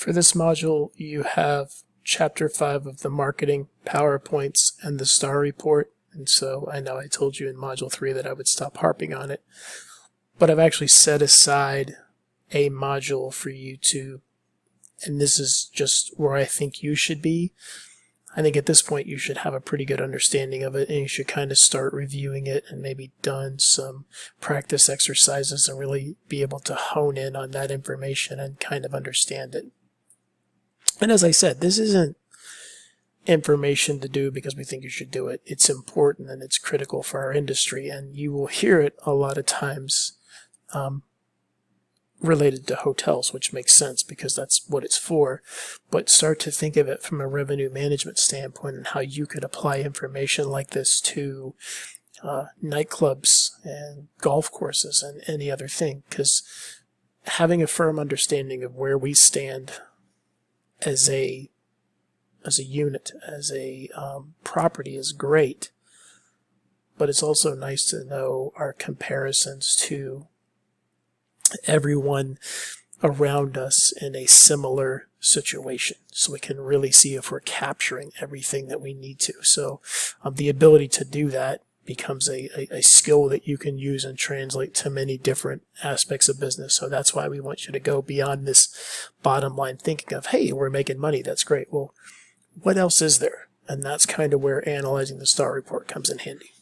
For this module, you have Chapter 5 of the Marketing PowerPoints and the STAR report. And so I know I told you in Module 3 that I would stop harping on it, but I've actually set aside a module for you to, and this is just where I think you should be. I think at this point you should have a pretty good understanding of it, and you should kind of start reviewing it and maybe done some practice exercises and really be able to hone in on that information and kind of understand it. And as I said, this isn't information to do because we think you should do it. It's important and it's critical for our industry, and you will hear it a lot of times related to hotels, which makes sense because that's what it's for. But start to think of it from a revenue management standpoint and how you could apply information like this to nightclubs and golf courses and any other thing, because having a firm understanding of where we stand as a unit, as a property is great, but it's also nice to know our comparisons to everyone around us in a similar situation, so we can really see if we're capturing everything that we need to. So the ability to do that becomes a skill that you can use and translate to many different aspects of business. So that's why we want you to go beyond this bottom line thinking of, hey, we're making money, that's great. Well, what else is there? And that's kind of where analyzing the STAR report comes in handy.